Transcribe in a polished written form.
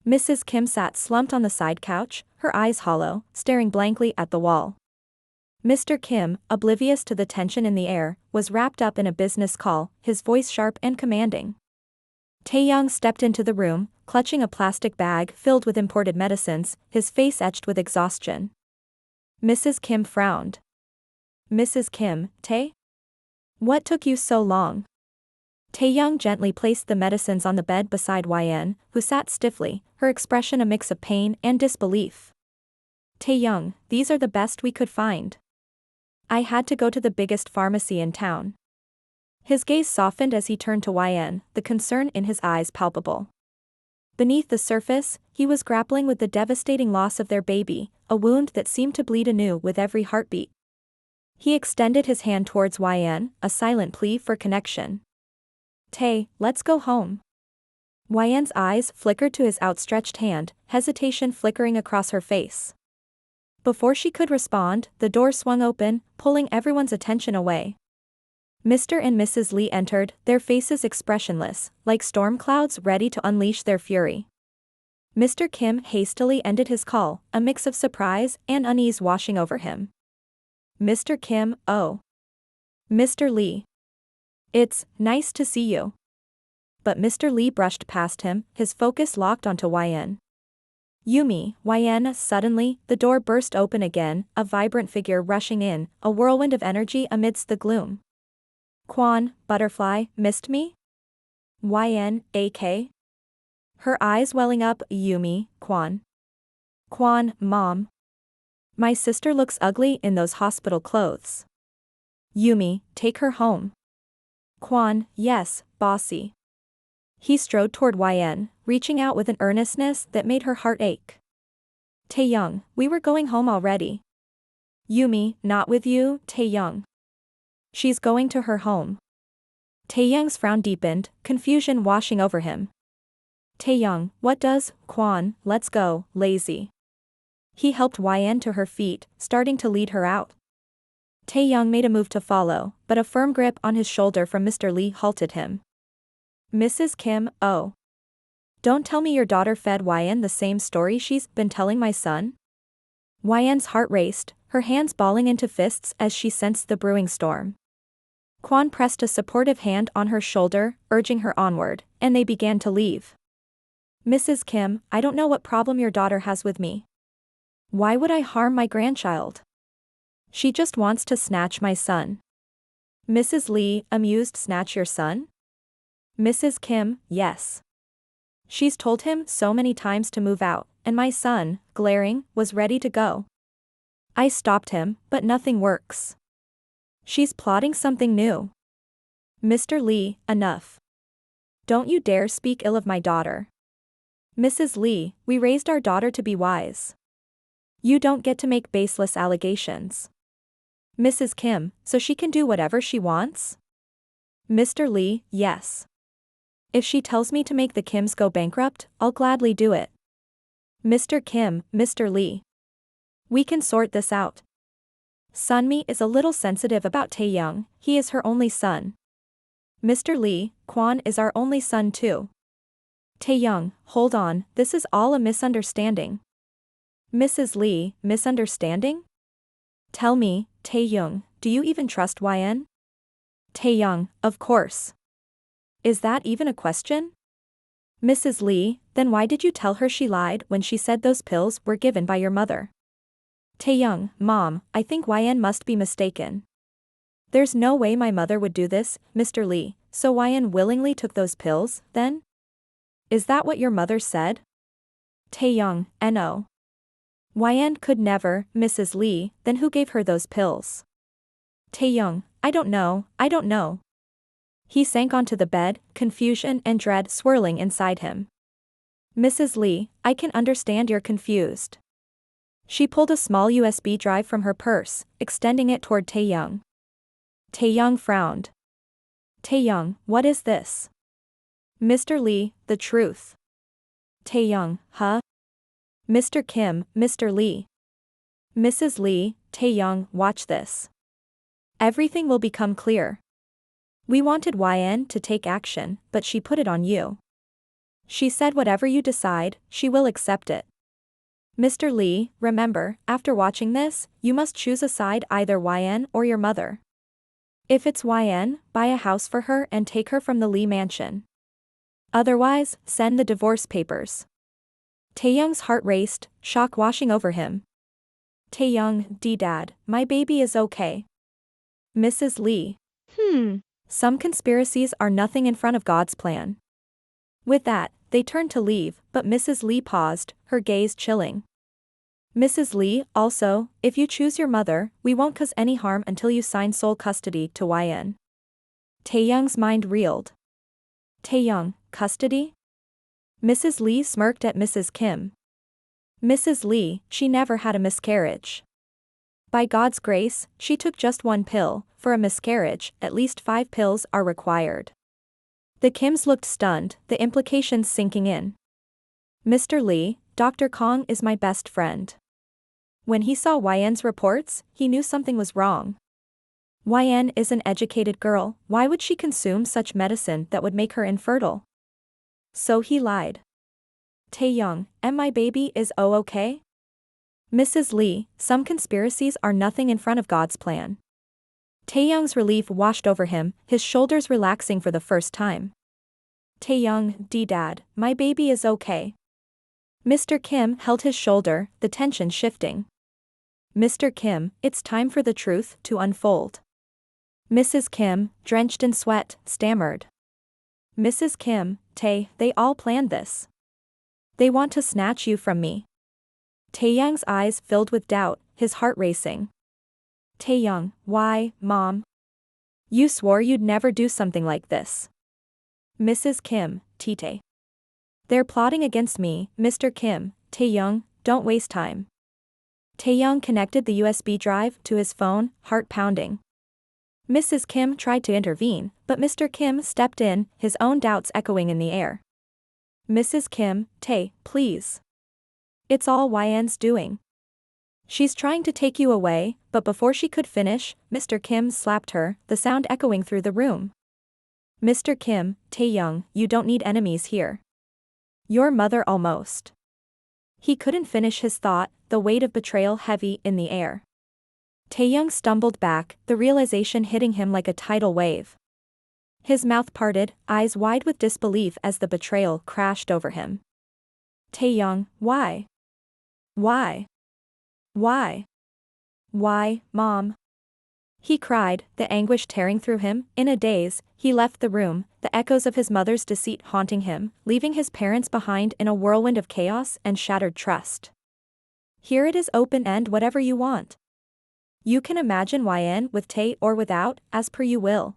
Mrs. Kim sat slumped on the side couch, her eyes hollow, staring blankly at the wall. Mr. Kim, oblivious to the tension in the air, was wrapped up in a business call, his voice sharp and commanding. Taehyung stepped into the room, clutching a plastic bag filled with imported medicines, his face etched with exhaustion. Mrs. Kim frowned. Mrs. Kim, Tae? What took you so long? Taehyung gently placed the medicines on the bed beside YN, who sat stiffly, her expression a mix of pain and disbelief. Taehyung, these are the best we could find. I had to go to the biggest pharmacy in town. His gaze softened as he turned to YN, the concern in his eyes palpable. Beneath the surface, he was grappling with the devastating loss of their baby, a wound that seemed to bleed anew with every heartbeat. He extended his hand towards YN, a silent plea for connection. Tae, let's go home. YN's eyes flickered to his outstretched hand, hesitation flickering across her face. Before she could respond, the door swung open, pulling everyone's attention away. Mr. and Mrs. Lee entered, their faces expressionless, like storm clouds ready to unleash their fury. Mr. Kim hastily ended his call, a mix of surprise and unease washing over him. Mr. Kim, oh. Mr. Lee. It's nice to see you. But Mr. Lee brushed past him, his focus locked onto YN. Yumi, YN. Suddenly, the door burst open again, a vibrant figure rushing in, a whirlwind of energy amidst the gloom. Kwan, butterfly, missed me? YN, AK? Her eyes welling up. Yumi, Kwan. Kwan, mom. My sister looks ugly in those hospital clothes. Yumi, take her home. Kwan, yes, bossy. He strode toward YN, reaching out with an earnestness that made her heart ache. Taehyung, we were going home already. Yumi, not with you, Taehyung. She's going to her home. Taehyung's frown deepened, confusion washing over him. Taehyung, what does, Kwan, let's go, lazy. He helped YN to her feet, starting to lead her out. Taehyung made a move to follow, but a firm grip on his shoulder from Mr. Lee halted him. Mrs. Kim, oh. Don't tell me your daughter fed YN the same story she's been telling my son? YN's heart raced, her hands balling into fists as she sensed the brewing storm. Kwan pressed a supportive hand on her shoulder, urging her onward, and they began to leave. Mrs. Kim, I don't know what problem your daughter has with me. Why would I harm my grandchild? She just wants to snatch my son. Mrs. Lee, amused, snatch your son? Mrs. Kim, yes. She's told him so many times to move out, and my son, glaring, was ready to go. I stopped him, but nothing works. She's plotting something new. Mr. Lee, enough. Don't you dare speak ill of my daughter. Mrs. Lee, we raised our daughter to be wise. You don't get to make baseless allegations. Mrs. Kim, so she can do whatever she wants? Mr. Lee, yes. If she tells me to make the Kims go bankrupt, I'll gladly do it. Mr. Kim, Mr. Lee. We can sort this out. Sunmi is a little sensitive about Taehyung, he is her only son. Mr. Lee, Kwan is our only son too. Taehyung, hold on, this is all a misunderstanding. Mrs. Lee, misunderstanding? Tell me, Taehyung, do you even trust YN? Taehyung, of course. Is that even a question? Mrs. Lee, then why did you tell her she lied when she said those pills were given by your mother? Taehyung, Mom, I think YN must be mistaken. There's no way my mother would do this, Mr. Lee, so YN willingly took those pills, then? Is that what your mother said? Taehyung, no. YN could never, Mrs. Lee, then who gave her those pills? Taehyung, I don't know. He sank onto the bed, confusion and dread swirling inside him. Mrs. Lee, I can understand you're confused. She pulled a small USB drive from her purse, extending it toward Taehyung. Taehyung frowned. Taehyung, what is this? Mr. Lee, the truth. Taehyung, huh? Mr. Kim, Mr. Lee. Mrs. Lee, Taehyung, watch this. Everything will become clear. We wanted YN to take action, but she put it on you. She said whatever you decide, she will accept it. Mr. Lee, remember, after watching this, you must choose a side, either YN or your mother. If it's YN, buy a house for her and take her from the Lee mansion. Otherwise, send the divorce papers. Taehyung's heart raced, shock washing over him. Taehyung, Dad, my baby is okay. Mrs. Lee. Some conspiracies are nothing in front of God's plan. With that, they turned to leave, but Mrs. Lee paused, her gaze chilling. Mrs. Lee, also, if you choose your mother, we won't cause any harm until you sign sole custody to YN. Taehyung's mind reeled. Taehyung, custody? Mrs. Lee smirked at Mrs. Kim. Mrs. Lee, she never had a miscarriage. By God's grace, she took just one pill. For a miscarriage, at least 5 pills are required. The Kims looked stunned, the implications sinking in. Mr. Lee, Dr. Kong is my best friend. When he saw YN's reports, he knew something was wrong. YN is an educated girl, why would she consume such medicine that would make her infertile? So he lied. Taehyung, and my baby is okay? Mrs. Lee, some conspiracies are nothing in front of God's plan. Taehyung's relief washed over him, his shoulders relaxing for the first time. Taehyung, Dad, my baby is okay. Mr. Kim held his shoulder, the tension shifting. Mr. Kim, it's time for the truth to unfold. Mrs. Kim, drenched in sweat, stammered. Mrs. Kim, they all planned this. They want to snatch you from me. Taehyung's eyes filled with doubt, his heart racing. Taehyung, why, Mom? You swore you'd never do something like this. Mrs. Kim, Taetae. They're plotting against me, Mr. Kim. Taehyung, don't waste time. Taehyung connected the USB drive to his phone, heart pounding. Mrs. Kim tried to intervene, but Mr. Kim stepped in, his own doubts echoing in the air. Mrs. Kim, please. It's all YN's doing. She's trying to take you away, but before she could finish, Mr. Kim slapped her, the sound echoing through the room. Mr. Kim, Taehyung, you don't need enemies here. Your mother almost. He couldn't finish his thought, the weight of betrayal heavy in the air. Taehyung stumbled back, the realization hitting him like a tidal wave. His mouth parted, eyes wide with disbelief as the betrayal crashed over him. Taehyung, why? Why? Why? Why, Mom? He cried, the anguish tearing through him. In a daze, he left the room, the echoes of his mother's deceit haunting him, leaving his parents behind in a whirlwind of chaos and shattered trust. Here it is, open-end, whatever you want. You can imagine YN with Tae or without, as per you will.